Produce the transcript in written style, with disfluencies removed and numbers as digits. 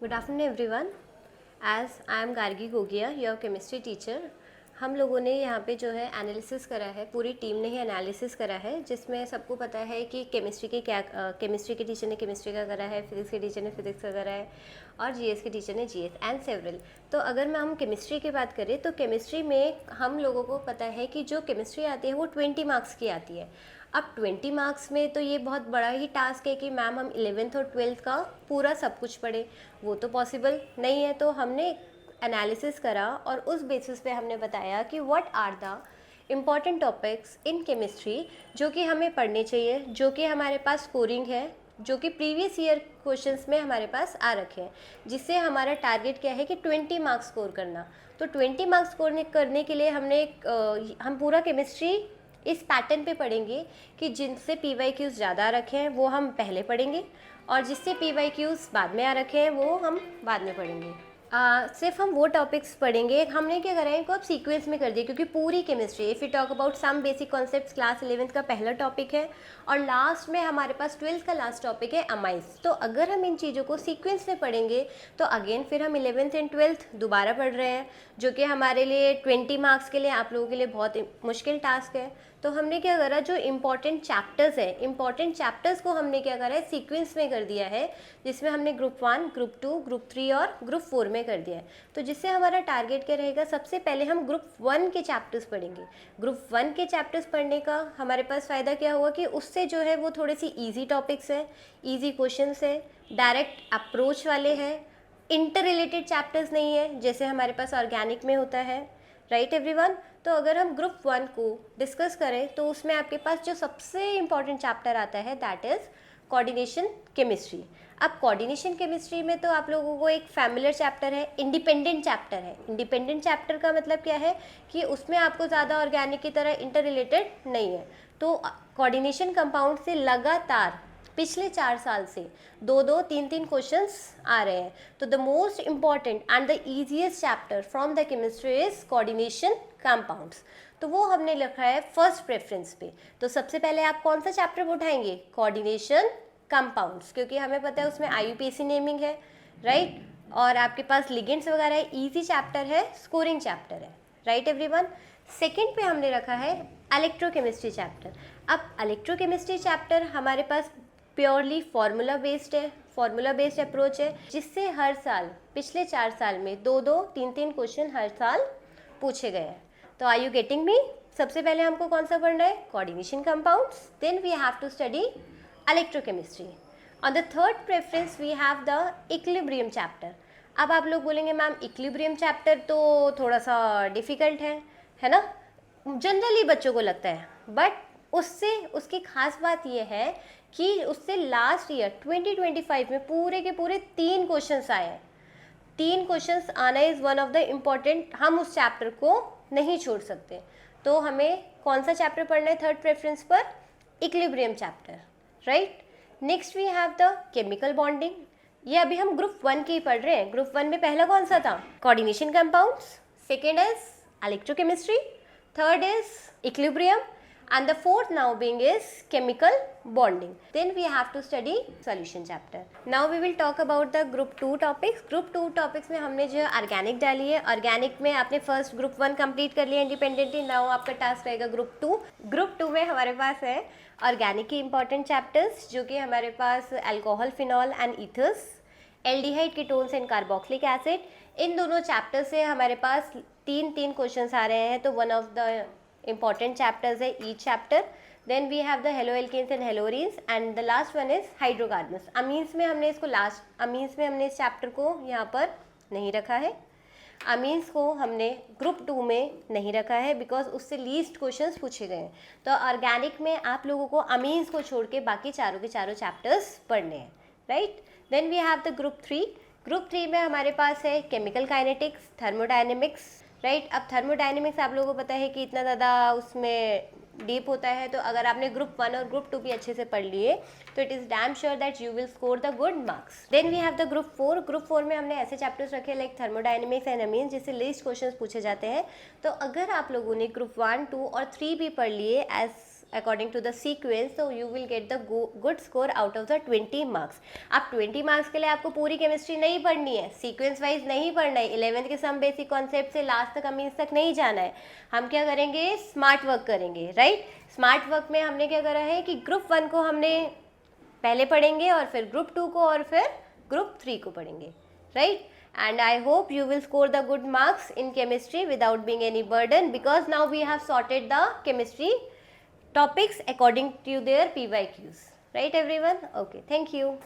Good afternoon everyone. As I am Gargi Gogia, your chemistry teacher. हम लोगों ने यहाँ पे जो है एनालिसिस करा है, पूरी टीम ने ही एनालिसिस करा है, जिसमें सबको पता है कि केमिस्ट्री के क्या केमिस्ट्री के टीचर ने केमिस्ट्री का करा है, फिजिक्स के टीचर ने फिजिक्स का करा है और जीएस के टीचर ने जीएस एंड सेवरल। तो अगर हम केमिस्ट्री की बात करें तो केमिस्ट्री में हम लोगों को पता है कि जो केमिस्ट्री आती है वो 20 मार्क्स की आती है। अब 20 मार्क्स में तो ये बहुत बड़ा ही टास्क है कि मैम हम 11th और 12th का पूरा सब कुछ पढ़ें, वो तो पॉसिबल नहीं है। तो हमने एनालिसिस करा और उस बेसिस पे हमने बताया कि what are the important topics in chemistry जो कि हमें पढ़ने चाहिए, जो कि हमारे पास स्कोरिंग है, जो कि प्रीवियस ईयर क्वेश्चंस में हमारे पास आ रखे हैं, जिससे हमारा टारगेट क्या है कि 20 मार्क्स स्कोर करना। तो 20 मार्क्स स्कोर करने के लिए हम पूरा केमिस्ट्री इस पैटर्न पे पढ़ेंगे कि जिनसे PYQs ज़्यादा रखे हैं वो हम पहले पढ़ेंगे और जिससे PYQs बाद में आ रखे हैं वो हम बाद में पढ़ेंगे। सिर्फ हम वो टॉपिक्स पढ़ेंगे। हमने क्या करा है, इनको अब सीक्वेंस में कर दिया, क्योंकि पूरी chemistry if you talk about some basic concepts class 11th का पहला टॉपिक है और लास्ट में हमारे पास 12th का लास्ट टॉपिक है अमाइंस। तो अगर हम इन चीज़ों को सीक्वेंस में पढ़ेंगे तो अगेन फिर हम 11th एंड 12th दोबारा पढ़ रहे हैं, जो कि हमारे लिए 20 मार्क्स के लिए, आप लोगों के लिए बहुत मुश्किल टास्क है। तो हमने क्या करा, जो इम्पॉर्टेंट चैप्टर्स है, इम्पॉर्टेंट चैप्टर्स को हमने क्या करा है, सीक्वेंस में कर दिया है, जिसमें हमने ग्रुप 1, ग्रुप 2, ग्रुप 3 और ग्रुप 4 में कर दिया है। तो जिससे हमारा टारगेट क्या रहेगा, सबसे पहले हम ग्रुप 1 के चैप्टर्स पढ़ेंगे। ग्रुप 1 के चैप्टर्स पढ़ने का हमारे पास फ़ायदा क्या हुआ कि उससे जो है वो थोड़े सी ईजी टॉपिक्स हैं, ईजी क्वेश्चंस है, डायरेक्ट अप्रोच वाले हैं, इंटर रिलेटेड चैप्टर्स नहीं है जैसे हमारे पास ऑर्गेनिक में होता है। Right everyone. तो अगर हम ग्रुप 1 को डिस्कस करें तो उसमें आपके पास जो सबसे इम्पॉर्टेंट चैप्टर आता है दैट इज़ कोऑर्डिनेशन केमिस्ट्री। अब कोऑर्डिनेशन केमिस्ट्री में तो आप लोगों को एक फैमिलियर चैप्टर है, इंडिपेंडेंट चैप्टर है। इंडिपेंडेंट चैप्टर का मतलब क्या है कि उसमें आपको ज़्यादा ऑर्गेनिक की तरह इंटर रिलेटेड नहीं है। तो कोऑर्डिनेशन कंपाउंड से लगातार पिछले 4 साल से 2-2, 3-3 क्वेश्चंस आ रहे हैं। तो the most important and the easiest chapter from the chemistry is coordination compounds. तो वो हमने लिखा है फर्स्ट प्रेफरेंस पे। तो सबसे पहले आप कौन सा चैप्टर उठाएंगे, कोऑर्डिनेशन कंपाउंड्स, क्योंकि हमें पता है उसमें IUPAC नेमिंग है, राइट, और आपके पास लिगेंड्स वगैरह है, ईजी चैप्टर है, स्कोरिंग चैप्टर है। Right everyone. सेकेंड पे हमने रखा है इलेक्ट्रोकेमिस्ट्री चैप्टर। अब इलेक्ट्रोकेमिस्ट्री चैप्टर हमारे पास प्योरली फार्मूला बेस्ड है, फार्मूला बेस्ड अप्रोच है, जिससे हर साल पिछले 4 साल में 2-2, 3-3 क्वेश्चन हर साल पूछे गए हैं। तो आर यू गेटिंग मी? सबसे पहले हमको कौन सा पढ़ना है, coordination compounds, then we have to study electrochemistry. On the third preference we have the equilibrium chapter. अब आप लोग बोलेंगे मैम इक्विलिब्रियम चैप्टर तो थोड़ा सा डिफिकल्ट है ना, जनरली बच्चों को लगता है, बट उससे उसकी खास बात यह है कि उससे लास्ट ईयर 2025 में पूरे के पूरे 3 क्वेश्चंस आए हैं। 3 क्वेश्चंस आना is one of the important, हम उस चैप्टर को नहीं छोड़ सकते। तो हमें कौन सा चैप्टर पढ़ना है थर्ड प्रेफरेंस पर, equilibrium chapter, right. Next we have the chemical bonding. ये अभी हम ग्रुप 1 की पढ़ रहे हैं। ग्रुप 1 में पहला कौन सा था, coordination compounds, second is electrochemistry, third is equilibrium, and the fourth now being is chemical bonding. Then we have to study solution chapter. Now we will talk about the group 2 topics. Group 2 topics में हमने जो organic डाली है, organic में आपने first group 1 complete कर लिया independently. Now आपका टास्क रहेगा ग्रुप 2। ग्रुप 2 में हमारे पास है ऑर्गेनिक की इंपॉर्टेंट चैप्टर्स, जो कि हमारे पास alcohol, phenol and ethers, aldehyde, ketones and carboxylic acid. इन दोनों चैप्टर से हमारे पास 3-3 क्वेश्चंस आ रहे हैं। तो one of the important chapters है each chapter. Then we have the halo alkanes and haloarenes and the last one is hydrocarbons. Amines में हमने इसको अमीन्स में हमने इस चैप्टर को यहाँ पर नहीं रखा है। अमीन्स को हमने ग्रुप 2 में नहीं रखा है बिकॉज उससे लीस्ट क्वेश्चंस पूछे गए हैं। तो ऑर्गेनिक में आप लोगों को अमीन्स को छोड़ के बाकी चारों के चारों चैप्टर्स पढ़ने हैं, right. Then we have the group 3। Group 3 में हमारे पास है केमिकल काइनेटिक्स, थर्मोडायनेमिक्स, राइट। अब थर्मोडायनेमिक्स आप लोगों को पता है कि इतना ज़्यादा उसमें डीप होता है। तो अगर आपने ग्रुप 1 और ग्रुप 2 भी अच्छे से पढ़ लिए तो it is damn sure that you will score the good marks. Then we have the group 4। Group 4 में हमने ऐसे चैप्टर्स रखे लाइक थर्मोडायनेमिक्स एंड अमीन्स, जिससे लिस्ट क्वेश्चंस पूछे जाते हैं। तो अगर आप लोगों ने ग्रुप 1, 2 और 3 भी पढ़ लिए as according to the sequence, so you will get the good score out of the 20 marks. अब 20 marks के लिए आपको पूरी केमिस्ट्री नहीं पढ़नी है, सीक्वेंस वाइज नहीं पढ़ना है, 11th के सम बेसिक कॉन्सेप्ट से लास्ट तक अमीन्स तक नहीं जाना है. हम क्या करेंगे, स्मार्ट वर्क करेंगे, राइट. स्मार्ट वर्क में हमने क्या करा है कि ग्रुप 1 को हमने पहले पढ़ेंगे और फिर ग्रुप 2 को और फिर ग्रुप 3 को पढ़ेंगे, right. And I hope you will score the good marks in chemistry without being any burden, because now we have sorted the chemistry topics according to their PYQs, right everyone? Okay, thank you.